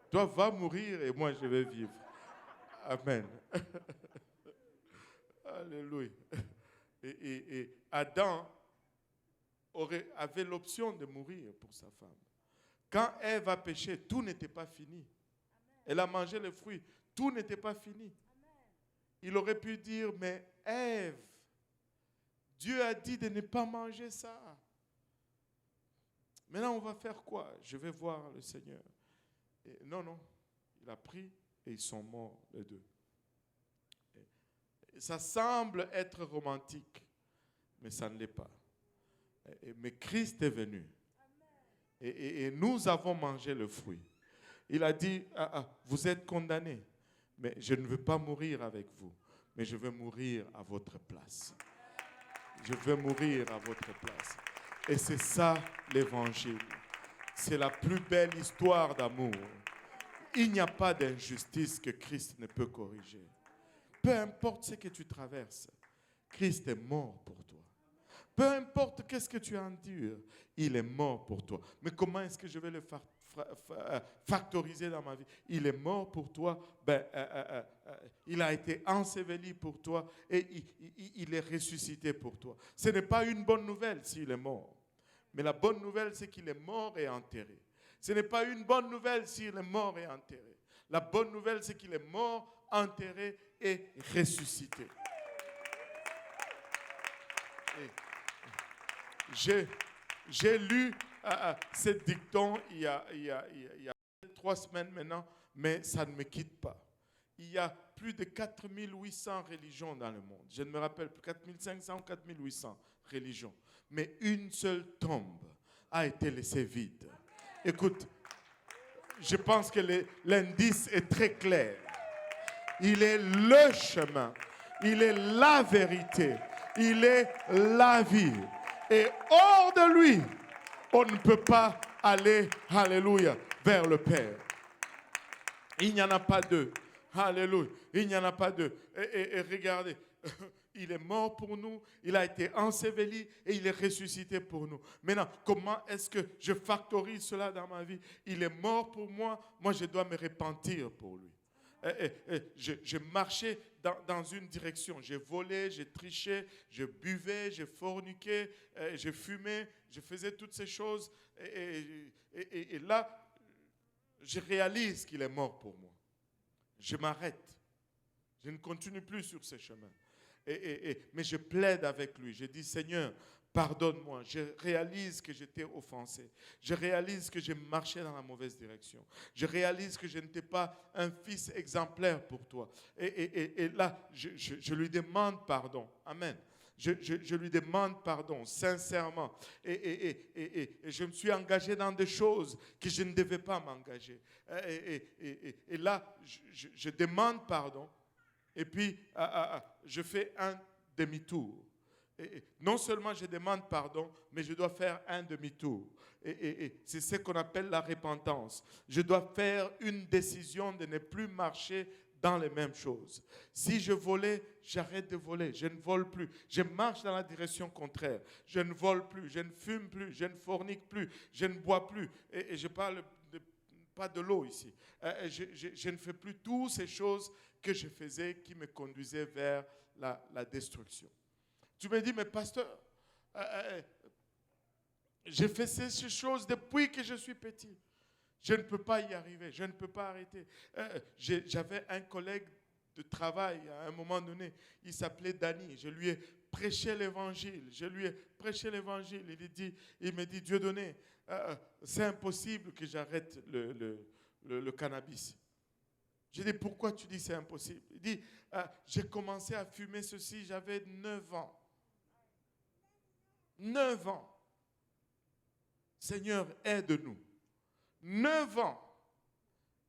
Toi, va mourir et moi, je vais vivre. Amen. Alléluia. Et Adam avait l'option de mourir pour sa femme. Quand Ève a péché, tout n'était pas fini. Elle a mangé le fruit. Tout n'était pas fini. Il aurait pu dire, mais Ève, Dieu a dit de ne pas manger ça. Maintenant, on va faire quoi? Je vais voir le Seigneur. Et non. Il a pris et ils sont morts, les deux. Et ça semble être romantique, mais ça ne l'est pas. Mais Christ est venu. Et nous avons mangé le fruit. Il a dit, vous êtes condamnés, mais je ne veux pas mourir avec vous, mais je veux mourir à votre place. Je veux mourir à votre place. Et c'est ça l'évangile. C'est la plus belle histoire d'amour. Il n'y a pas d'injustice que Christ ne peut corriger. Peu importe ce que tu traverses, Christ est mort pour toi. Peu importe qu'est-ce que tu endures, il est mort pour toi. Mais comment est-ce que je vais le factoriser dans ma vie? Il est mort pour toi, il a été enseveli pour toi et il est ressuscité pour toi. Ce n'est pas une bonne nouvelle s'il est mort. Mais la bonne nouvelle, c'est qu'il est mort et enterré. Ce n'est pas une bonne nouvelle s'il est mort et enterré. La bonne nouvelle, c'est qu'il est mort, enterré et ressuscité. J'ai lu ce dicton il y a 3 semaines maintenant, mais ça ne me quitte pas. Il y a plus de 4800 religions dans le monde. Je ne me rappelle plus, 4500 ou 4800 religions. Mais une seule tombe a été laissée vide. Écoute, je pense que l'indice est très clair. Il est le chemin. Il est la vérité. Il est la vie. Et hors de lui, on ne peut pas aller, alléluia, vers le Père. Il n'y en a pas deux. Alléluia. Il n'y en a pas deux. Et regardez, il est mort pour nous, il a été enseveli et il est ressuscité pour nous. Maintenant, comment est-ce que je factorise cela dans ma vie? Il est mort pour moi, moi je dois me repentir pour lui. Je marchais dans une direction. J'ai volé, j'ai triché, je buvais, j'ai forniqué, je fumais, je faisais toutes ces choses. Et là, je réalise qu'il est mort pour moi. Je m'arrête. Je ne continue plus sur ce chemin. Mais je plaide avec lui. Je dis, Seigneur, pardonne-moi. Je réalise que j'étais offensé. Je réalise que j'ai marché dans la mauvaise direction. Je réalise que je n'étais pas un fils exemplaire pour toi. Et là, je lui demande pardon. Amen. Je lui demande pardon, sincèrement. Et je me suis engagé dans des choses que je ne devais pas m'engager. Et là, je demande pardon. Et puis, je fais un demi-tour. Non seulement je demande pardon, mais je dois faire un demi-tour. Et c'est ce qu'on appelle la repentance. Je dois faire une décision de ne plus marcher dans les mêmes choses. Si je volais, j'arrête de voler. Je ne vole plus. Je marche dans la direction contraire. Je ne vole plus. Je ne fume plus. Je ne fornique plus. Je ne bois plus. Et je parle pas de l'eau ici. Je ne fais plus toutes ces choses que je faisais qui me conduisaient vers la destruction. Tu me dis, mais pasteur, j'ai fait ces choses depuis que je suis petit. Je ne peux pas y arriver, je ne peux pas arrêter. J'avais un collègue de travail à un moment donné, il s'appelait Danny. Je lui ai prêché l'évangile. Il me dit, Dieudonné, c'est impossible que j'arrête le cannabis. J'ai dit, pourquoi tu dis c'est impossible? Il dit, j'ai commencé à fumer ceci, j'avais 9 ans. 9 ans. Seigneur, aide-nous. 9 ans.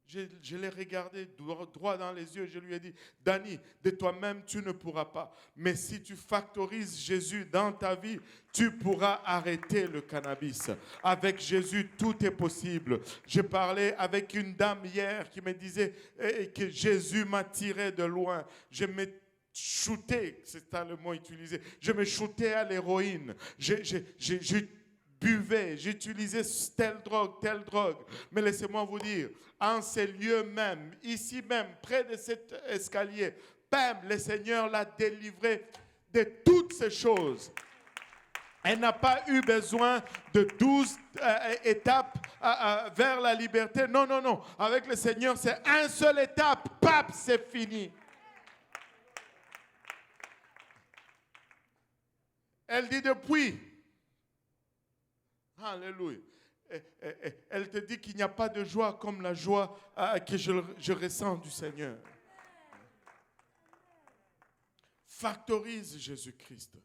Je l'ai regardé droit dans les yeux. Je lui ai dit, Danny, de toi-même, tu ne pourras pas. Mais si tu factorises Jésus dans ta vie, tu pourras arrêter le cannabis. Avec Jésus, tout est possible. Je parlais avec une dame hier qui me disait que Jésus m'a tiré de loin. Je me shootais, c'est ça le mot utilisé. Je me shootais à l'héroïne. Je buvais, j'utilisais telle drogue. Mais laissez-moi vous dire, en ces lieux même, ici même, près de cet escalier, bam, le Seigneur l'a délivré de toutes ces choses. Elle n'a pas eu besoin de 12 étapes vers la liberté. Non. Avec le Seigneur, c'est une seule étape. Pap, c'est fini. Elle dit depuis. Alléluia. Elle te dit qu'il n'y a pas de joie comme la joie que je ressens du Seigneur. Factorise Jésus-Christ.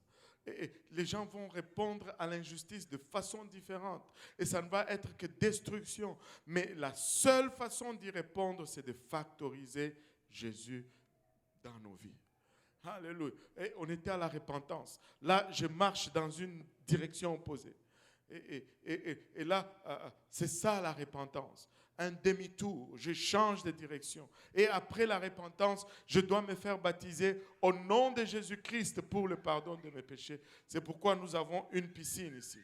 Et les gens vont répondre à l'injustice de façon différente. Et ça ne va être que destruction. Mais la seule façon d'y répondre, c'est de factoriser Jésus dans nos vies. Alléluia. Et on était à la repentance. Là, je marche dans une direction opposée. Et là, c'est ça la repentance. Un demi-tour, je change de direction. Et après la repentance, je dois me faire baptiser au nom de Jésus-Christ pour le pardon de mes péchés. C'est pourquoi nous avons une piscine ici.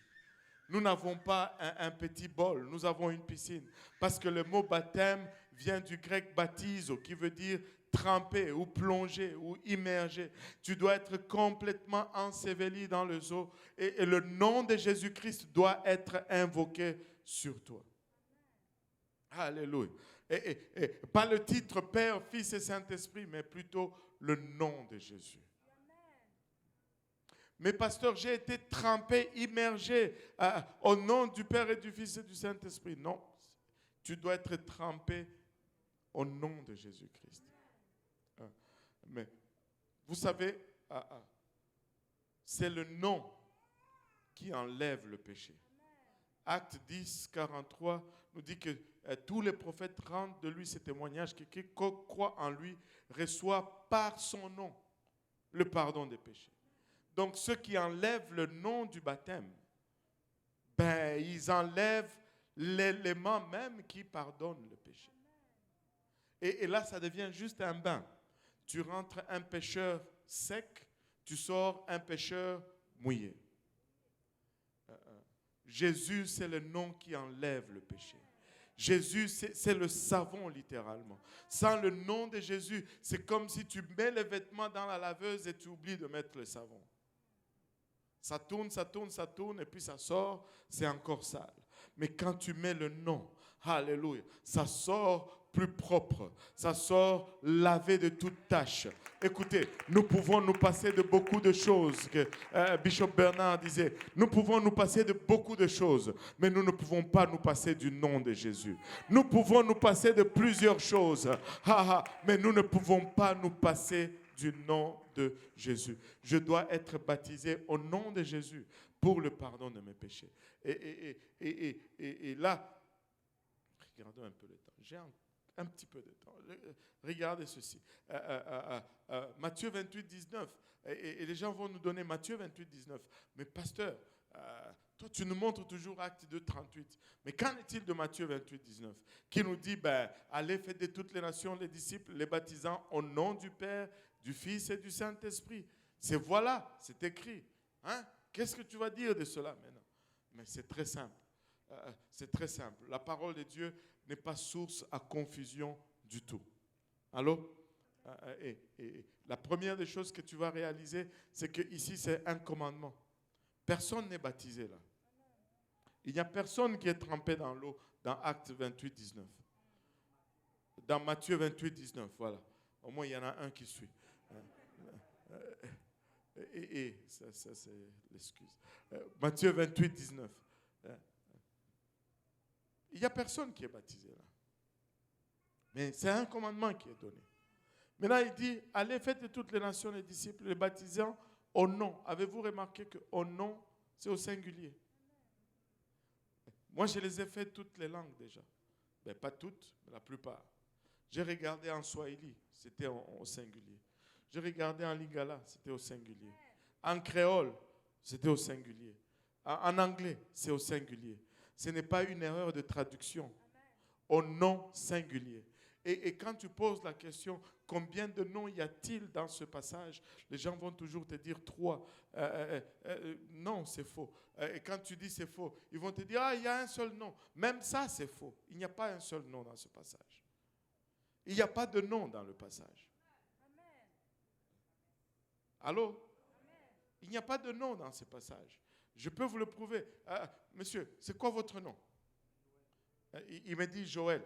Nous n'avons pas un petit bol, nous avons une piscine. Parce que le mot baptême vient du grec baptizo, qui veut dire tremper ou plonger ou immerger. Tu dois être complètement enseveli dans les eaux et le nom de Jésus-Christ doit être invoqué sur toi. Alléluia. Et pas le titre Père, Fils et Saint-Esprit, mais plutôt le nom de Jésus. Mais pasteur, j'ai été trempé, immergé au nom du Père et du Fils et du Saint-Esprit. Non, tu dois être trempé au nom de Jésus-Christ. Mais vous savez, c'est le nom qui enlève le péché. Acte 10, 43 nous dit que tous les prophètes rendent de lui ce témoignage que quiconque croit en lui reçoit par son nom le pardon des péchés. Donc ceux qui enlèvent le nom du baptême, ils enlèvent L'élément même qui pardonne le péché. Et là, ça devient juste un bain. Tu rentres un pécheur sec, tu sors un pécheur mouillé. Jésus, c'est le nom qui enlève le péché. Jésus, c'est le savon littéralement. Sans le nom de Jésus, c'est comme si tu mets les vêtements dans la laveuse et tu oublies de mettre le savon. Ça tourne, ça tourne, ça tourne et puis ça sort, c'est encore sale. Mais quand tu mets le nom, alléluia, ça sort plus propre, ça sort lavé de toute tache. Écoutez, nous pouvons nous passer de beaucoup de choses, que Bishop Bernard disait, nous pouvons nous passer de beaucoup de choses, mais nous ne pouvons pas nous passer du nom de Jésus. Nous pouvons nous passer de plusieurs choses, mais nous ne pouvons pas nous passer du nom de Jésus. Je dois être baptisé au nom de Jésus pour le pardon de mes péchés. Et là, regardons un peu le temps. J'ai un petit peu de temps. Regardez ceci. Matthieu 28, 19. Et les gens vont nous donner Matthieu 28, 19. Mais pasteur, toi tu nous montres toujours Acte 2, 38. Mais qu'en est-il de Matthieu 28, 19 qui nous dit, allez, faites de toutes les nations les disciples, les baptisant au nom du Père, du Fils et du Saint-Esprit. C'est écrit. Hein? Qu'est-ce que tu vas dire de cela maintenant? Mais c'est très simple. C'est très simple. La parole de Dieu n'est pas source à confusion du tout. Allô? Et la première des choses que tu vas réaliser, c'est que ici c'est un commandement. Personne n'est baptisé là. Il n'y a personne qui est trempé dans l'eau dans Acte 28, 19. Dans Matthieu 28, 19, voilà. Au moins il y en a un qui suit. Ça c'est l'excuse. Matthieu 28, 19. Il n'y a personne qui est baptisé là. Mais c'est un commandement qui est donné. Maintenant, il dit, allez, faites de toutes les nations les disciples, les baptisant au nom. Avez-vous remarqué qu'au nom, c'est au singulier? Moi, je les ai fait toutes les langues déjà. Mais pas toutes, mais la plupart. J'ai regardé en Swahili, c'était au singulier. J'ai regardé en Lingala, c'était au singulier. En créole, c'était au singulier. En anglais, c'est au singulier. Ce n'est pas une erreur de traduction. Au nom singulier. Et quand tu poses la question, combien de noms y a-t-il dans ce passage? Les gens vont toujours te dire 3. Non, c'est faux. Et quand tu dis c'est faux, ils vont te dire, il y a un seul nom. Même ça, c'est faux. Il n'y a pas un seul nom dans ce passage. Il n'y a pas de nom dans le passage. Allô? Il n'y a pas de nom dans ce passage. Je peux vous le prouver. Monsieur, c'est quoi votre nom? Il me dit Joël.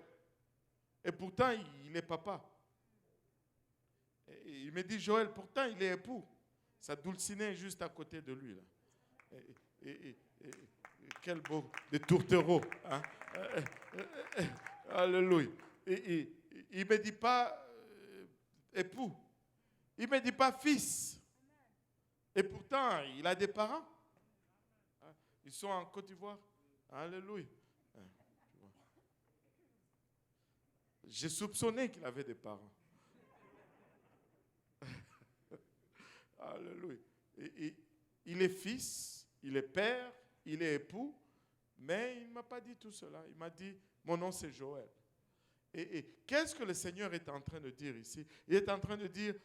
Et pourtant, il est papa. Il me dit Joël, pourtant, il est époux. Sa dulcinée est juste à côté de lui. Là. Quel beau, des tourtereaux. Hein? Alléluia. Il ne me dit pas époux. Il ne me dit pas fils. Et pourtant, il a des parents. Ils sont en Côte d'Ivoire. Alléluia. J'ai soupçonné qu'il avait des parents. Alléluia. Il est fils, il est père, il est époux, mais il ne m'a pas dit tout cela. Il m'a dit, mon nom c'est Joël. Et qu'est-ce que le Seigneur est en train de dire ici? Il est en train de dire,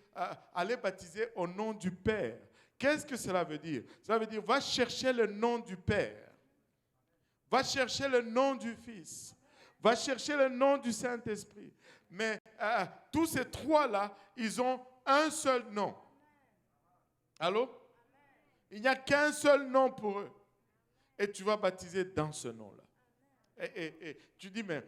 allez baptiser au nom du Père. Qu'est-ce que cela veut dire? Cela veut dire, va chercher le nom du Père. Va chercher le nom du Fils. Va chercher le nom du Saint-Esprit. Mais tous ces trois-là, ils ont un seul nom. Allô? Il n'y a qu'un seul nom pour eux. Et tu vas baptiser dans ce nom-là. Et tu dis, mais,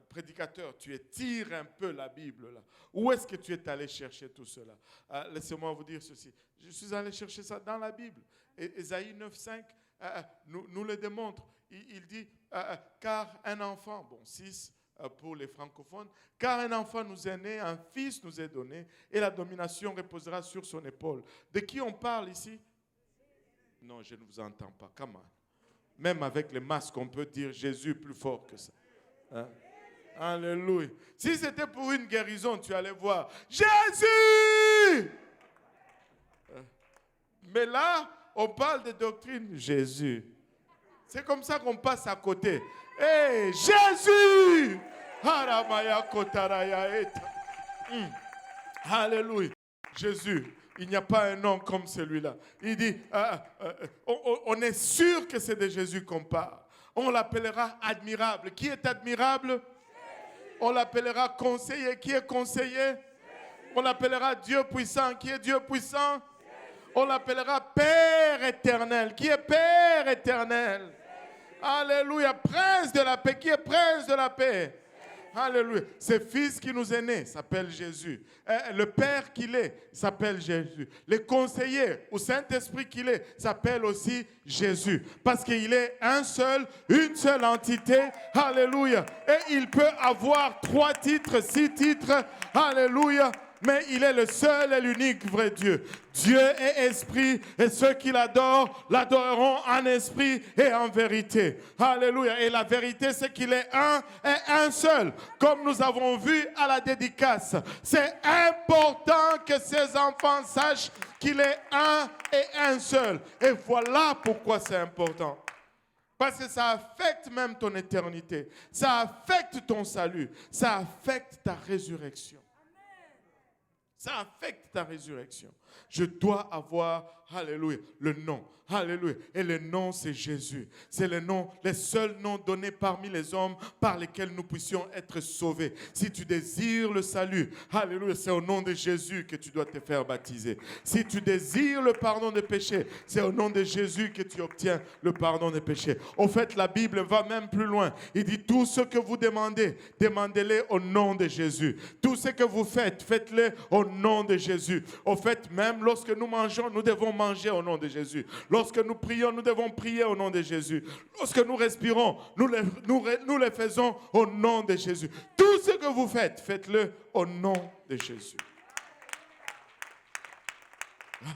prédicateur, tu étires un peu la Bible là. Où est-ce que tu es allé chercher tout cela? Laissez-moi vous dire ceci. Je suis allé chercher ça dans la Bible. Et Ésaïe 9,5 nous le démontre. Il dit, car un enfant, 6 pour les francophones, car un enfant nous est né, un fils nous est donné, et la domination reposera sur son épaule. De qui on parle ici? Non, je ne vous entends pas. Come on. Même avec les masques, on peut dire Jésus plus fort que ça. Hein? Alléluia. Si c'était pour une guérison, tu allais voir Jésus. Mais là, on parle de doctrine. Jésus. C'est comme ça qu'on passe à côté. Hey, Jésus! Haramaya kotaraya eta. Alléluia. Jésus, il n'y a pas un nom comme celui-là. Il dit, on est sûr que c'est de Jésus qu'on parle. On l'appellera admirable. Qui est admirable? Jésus. On l'appellera conseiller. Qui est conseiller? Jésus. On l'appellera Dieu puissant. Qui est Dieu puissant? Jésus. On l'appellera Père éternel. Qui est Père éternel? Jésus. Alléluia. Prince de la paix. Qui est prince de la paix? Alléluia. Ce fils qui nous est né s'appelle Jésus. Le Père qu'il est s'appelle Jésus. Le conseiller ou Saint-Esprit qu'il est s'appelle aussi Jésus. Parce qu'il est un seul, une seule entité. Alléluia. Et il peut avoir 3 titres, 6 titres. Alléluia. Mais il est le seul et l'unique vrai Dieu. Dieu est esprit et ceux qui l'adorent, l'adoreront en esprit et en vérité. Alléluia. Et la vérité, c'est qu'il est un et un seul. Comme nous avons vu à la dédicace, c'est important que ces enfants sachent qu'il est un et un seul. Et voilà pourquoi c'est important. Parce que ça affecte même ton éternité. Ça affecte ton salut. Ça affecte ta résurrection. Ça affecte ta résurrection. Je dois avoir, alléluia, le nom. Alléluia. Et le nom, c'est Jésus. C'est le nom, le seul nom donné parmi les hommes par lesquels nous puissions être sauvés. Si tu désires le salut, alléluia, c'est au nom de Jésus que tu dois te faire baptiser. Si tu désires le pardon des péchés, c'est au nom de Jésus que tu obtiens le pardon des péchés. Au fait, la Bible va même plus loin. Il dit, tout ce que vous demandez, demandez-le au nom de Jésus. Tout ce que vous faites, faites-le au nom de Jésus. Au fait, même lorsque nous mangeons, nous devons manger au nom de Jésus. Lorsque nous prions, nous devons prier au nom de Jésus. Lorsque nous respirons, nous le faisons au nom de Jésus. Tout ce que vous faites, faites-le au nom de Jésus.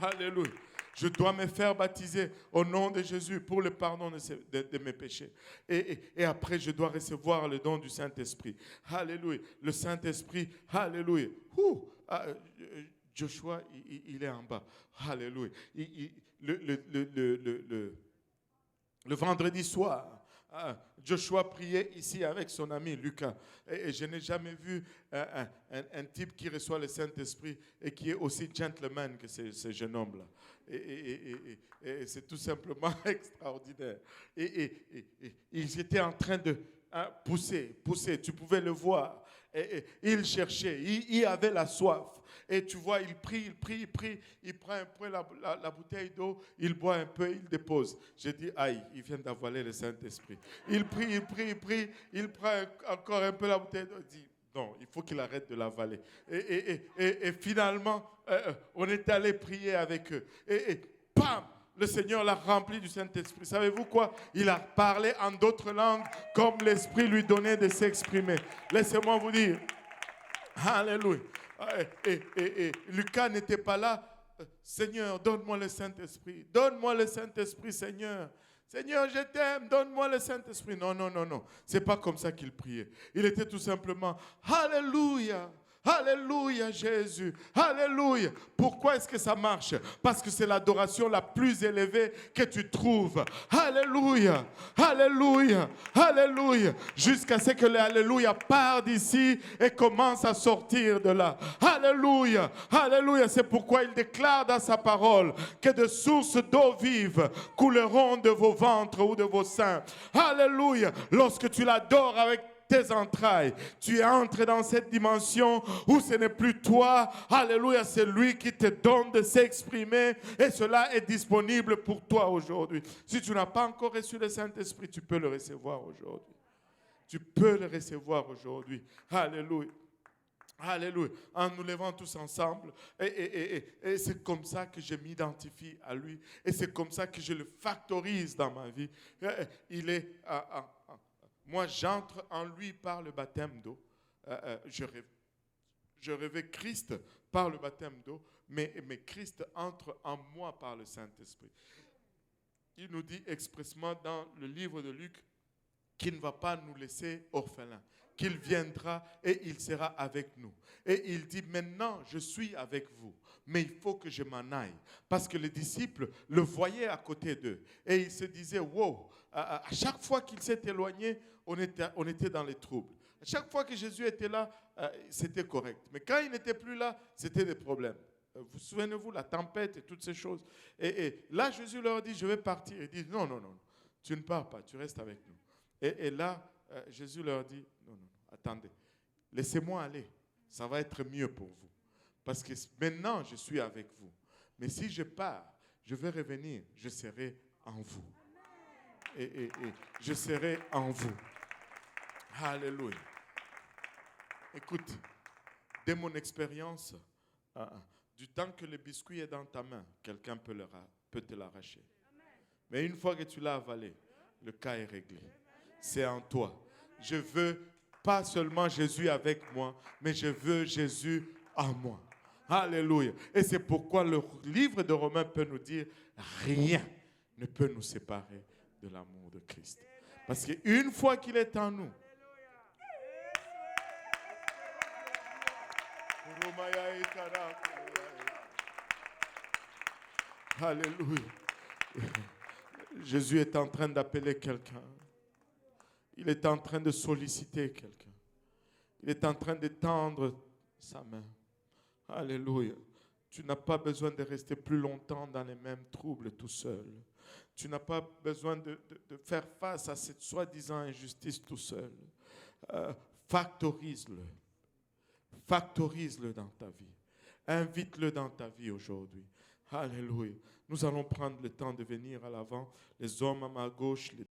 Alléluia. Je dois me faire baptiser au nom de Jésus pour le pardon de mes péchés. Et après, je dois recevoir le don du Saint-Esprit. Alléluia. Le Saint-Esprit, alléluia. Joshua, il est en bas. Alléluia. Le vendredi soir, Joshua priait ici avec son ami Lucas. Et je n'ai jamais vu un type qui reçoit le Saint-Esprit et qui est aussi gentleman que ce jeune homme-là. Et c'est tout simplement extraordinaire. Et ils étaient en train de pousser. Tu pouvais le voir. Et il cherchait, il avait la soif. Et tu vois, il prie, il prend un peu la bouteille d'eau, il boit un peu, il dépose. J'ai dit, aïe, il vient d'avaler le Saint-Esprit. Il prie, il prend encore un peu la bouteille d'eau, il dit, non, il faut qu'il arrête de l'avaler. Et finalement, on est allé prier avec eux. Et bam! Le Seigneur l'a rempli du Saint-Esprit. Savez-vous quoi? Il a parlé en d'autres langues comme l'Esprit lui donnait de s'exprimer. Laissez-moi vous dire. Alléluia. Et Lucas n'était pas là. Seigneur, donne-moi le Saint-Esprit. Donne-moi le Saint-Esprit, Seigneur. Seigneur, je t'aime, donne-moi le Saint-Esprit. Non. Ce n'est pas comme ça qu'il priait. Il était tout simplement, Alléluia. Alléluia Jésus, alléluia. Pourquoi est-ce que ça marche? Parce que c'est l'adoration la plus élevée que tu trouves. Alléluia, alléluia, alléluia. Jusqu'à ce que l'alléluia part d'ici et commence à sortir de là. Alléluia, alléluia. C'est pourquoi il déclare dans sa parole que de sources d'eau vive couleront de vos ventres ou de vos seins. Alléluia. Lorsque tu l'adores avec tes entrailles, tu entres dans cette dimension où ce n'est plus toi, alléluia, c'est lui qui te donne de s'exprimer et cela est disponible pour toi aujourd'hui. Si tu n'as pas encore reçu le Saint-Esprit, tu peux le recevoir aujourd'hui. Tu peux le recevoir aujourd'hui. Alléluia. Alléluia. En nous levant tous ensemble. Et c'est comme ça que je m'identifie à lui. Et c'est comme ça que je le factorise dans ma vie. Il est... moi, j'entre en lui par le baptême d'eau. Je revêts Christ par le baptême d'eau, mais Christ entre en moi par le Saint-Esprit. Il nous dit expressément dans le livre de Luc qu'il ne va pas nous laisser orphelins, qu'il viendra et il sera avec nous. Et il dit, maintenant, je suis avec vous, mais il faut que je m'en aille. Parce que les disciples le voyaient à côté d'eux. Et ils se disaient, wow, à chaque fois qu'il s'est éloigné, on était dans les troubles. À chaque fois que Jésus était là, c'était correct. Mais quand il n'était plus là, c'était des problèmes. Vous souvenez-vous, la tempête et toutes ces choses. Et là, Jésus leur dit, je vais partir. Ils disent, non, non, non, tu ne pars pas, tu restes avec nous. Et là, Jésus leur dit, non, non, attendez, laissez-moi aller. Ça va être mieux pour vous. Parce que maintenant, je suis avec vous. Mais si je pars, je vais revenir, je serai en vous. Et je serai en vous. Alléluia. Écoute, de mon expérience, du temps que le biscuit est dans ta main, quelqu'un peut te l'arracher. Mais une fois que tu l'as avalé, le cas est réglé. C'est en toi. Je veux pas seulement Jésus avec moi, mais je veux Jésus en moi. Alléluia. Et c'est pourquoi le livre de Romains peut nous dire, rien ne peut nous séparer de l'amour de Christ. Parce qu'une fois qu'il est en nous, alléluia. Jésus est en train d'appeler quelqu'un. Il est en train de solliciter quelqu'un. Il est en train d'étendre sa main. Alléluia. Tu n'as pas besoin de rester plus longtemps dans les mêmes troubles tout seul. Tu n'as pas besoin de faire face à cette soi-disant injustice tout seul. Factorise-le. Factorise-le dans ta vie. Invite-le dans ta vie aujourd'hui. Alléluia. Nous allons prendre le temps de venir à l'avant. Les hommes à ma gauche, les